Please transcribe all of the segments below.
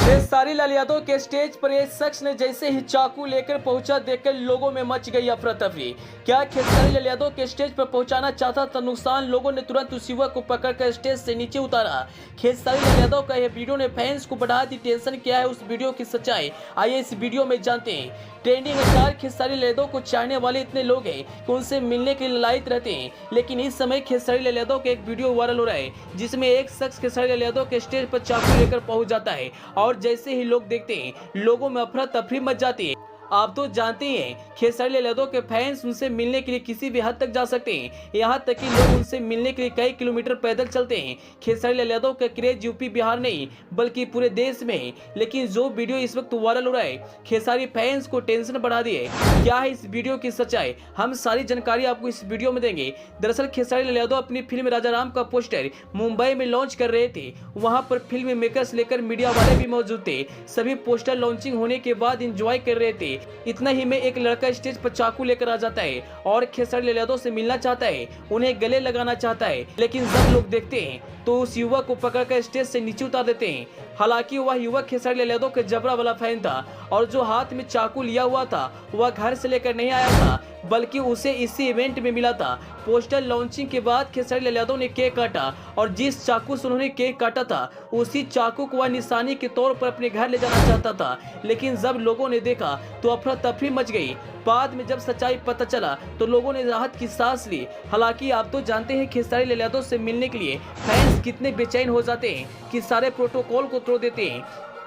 खेसारी लाल यादव के स्टेज पर एक शख्स ने जैसे ही चाकू लेकर पहुंचा, देखकर लोगों में मच गई अफरा तफरी। क्या खेसारी लाल यादव के स्टेज पर पहुंचाना चाहता था नुकसान? लोगों ने तुरंत उस युवक को पकड़कर स्टेज से नीचे उतारा। खेसारी लाल यादव का यह वीडियो ने फैंस को बढ़ा दी टेंशन। क्या है उस वीडियो की सच्चाई, आइए इस वीडियो में जानते हैं। ट्रेंडिंग स्टार खेसारी लाल यादव को चाहने वाले इतने लोग हैं कि उनसे मिलने के लिए लालायित रहते हैं, लेकिन इस समय खेसारी लाल यादव का एक वीडियो वायरल हो रहा है जिसमें एक शख्स खेसारी लाल यादव के स्टेज पर चाकू लेकर पहुंच जाता है और जैसे ही लोग देखते हैं लोगों में अफरा तफरी मच जाती है। आप तो जानते हैं खेसारी लाल यादव के फैंस उनसे मिलने के लिए किसी भी हद तक जा सकते हैं, यहाँ तक कि लोग उनसे मिलने के लिए कई किलोमीटर पैदल चलते हैं। खेसारी लाल यादव का क्रेज यूपी बिहार नहीं बल्कि पूरे देश में है, लेकिन जो वीडियो इस वक्त वायरल हो रहा है खेसारी फैंस को टेंशन बढ़ा दी है। क्या है इस वीडियो की सच्चाई, हम सारी जानकारी आपको इस वीडियो में देंगे। दरअसल खेसारी लाल यादव अपनी फिल्म राजा राम का पोस्टर मुंबई में लॉन्च कर रहे थे, वहाँ पर फिल्म मेकर्स लेकर मीडिया वाले भी मौजूद थे। सभी पोस्टर लॉन्चिंग होने के बाद एंजॉय कर रहे थे। इतना ही में एक लड़का स्टेज पर चाकू लेकर आ जाता है और खेसारी लाल यादव से मिलना चाहता है, उन्हें गले लगाना चाहता है, लेकिन जब लोग देखते हैं तो उस युवक को पकड़कर स्टेज से नीचे उतार देते हैं। हालांकि वह युवक खेसारी लाल यादव के जबरा वाला फैन था और जो हाथ में चाकू लिया हुआ था वह घर से लेकर नहीं आया था बल्कि उसे इसी इवेंट में मिला था। पोस्टर लॉन्चिंग के बाद खेसारी लाल यादव ने केक काटा और जिस चाकू से उन्होंने केक काटा था उसी चाकू को वह निशानी के तौर पर अपने घर ले जाना चाहता था, लेकिन जब लोगों ने देखा तो अफरा तफरी मच गई। बाद में जब सच्चाई पता चला तो लोगों ने राहत की सांस ली। हालांकि आप तो जानते हैं खेसारी लाल यादव से मिलने के लिए फैंस कितने बेचैन हो जाते हैं कि सारे प्रोटोकॉल को तोड़ देते हैं।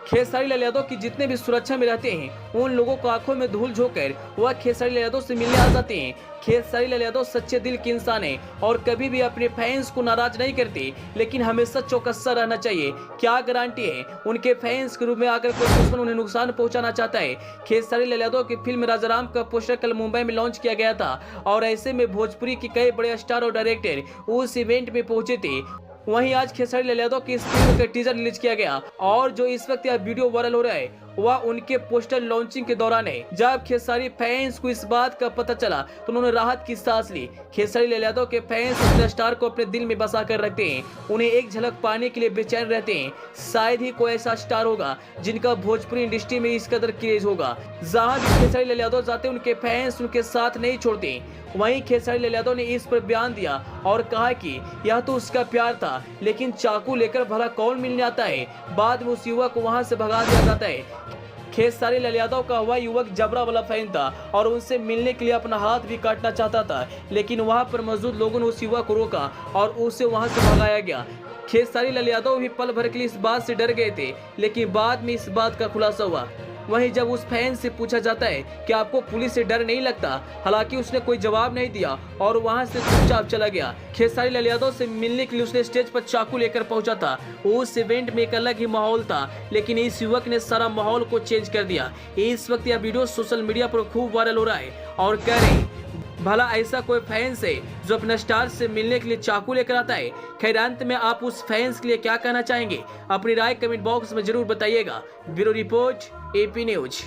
खेसारी लाल यादव की जितने भी सुरक्षा में रहते हैं उन लोगों को आंखों में धूल झोंककर वह खेसारी लाल यादव से मिलने आ जाते हैं। खेसारी लाल यादव सच्चे दिल के इंसान है और कभी भी अपने फैंस को नाराज नहीं करते, लेकिन हमेशा चौकस्सा रहना चाहिए। क्या गारंटी है उनके फैंस के रूप में आकर कोई दुश्मन उन्हें नुकसान पहुंचाना चाहता है। खेसारी लाल यादव की फिल्म राजा राम का पोस्टर कल मुंबई में लॉन्च किया गया था और ऐसे में भोजपुरी के कई बड़े स्टार और डायरेक्टर उस इवेंट में पहुंचे थे। वहीं आज खेसारी लाल यादव की इस फिल्म का टीजर रिलीज किया गया और जो इस वक्त यह वीडियो वायरल हो रहा है वह उनके पोस्टर लॉन्चिंग के दौरान है। जब खेसारी फैंस को इस बात का पता चला तो उन्होंने राहत की सांस ली। खेसारी लाल यादव के फैंस अपने स्टार को अपने दिल में बसा कर रखते हैं, उन्हें एक झलक पाने के लिए बेचैन रहते हैं। शायद ही कोई ऐसा स्टार होगा जिनका भोजपुरी इंडस्ट्री में इस कदर क्रेज होगा। जहां भी खेसारी लाल यादव जाते उनके फैंस उनके साथ नहीं छोड़ते। वहीं खेसारी लाल यादव ने इस पर बयान दिया और कहा कि यह तो उसका प्यार था, लेकिन चाकू लेकर भला कौन मिलने आता है। बाद में उस युवक को वहां से भगा दिया जाता है। खेसारी लाल यादव का वह युवक जबरा वाला फैन था और उनसे मिलने के लिए अपना हाथ भी काटना चाहता था, लेकिन वहां पर मौजूद लोगों ने उस युवक को रोका और उसे वहां से भगाया गया। खेसारी लाल यादव भी पल भर के लिए इस बात से डर गए थे, लेकिन बाद में इस बात का खुलासा हुआ। वहीं जब उस फैन से पूछा जाता है कि आपको पुलिस से डर नहीं लगता, हालांकि उसने कोई जवाब नहीं दिया और वहां से चुपचाप चला गया। खेसारी लाल यादव से मिलने के लिए उसने स्टेज पर चाकू लेकर पहुंचा था। उस इवेंट में एक अलग ही माहौल था, लेकिन इस युवक ने सारा माहौल को चेंज कर दिया। इस वक्त यह वीडियो सोशल मीडिया पर खूब वायरल हो रहा है और कह रहे हैं भला ऐसा कोई फैंस है जो अपने स्टार से मिलने के लिए चाकू लेकर आता है। खैर अंत में आप उस फैंस के लिए क्या कहना चाहेंगे, अपनी राय कमेंट बॉक्स में जरूर बताइएगा। Bureau report, AP news.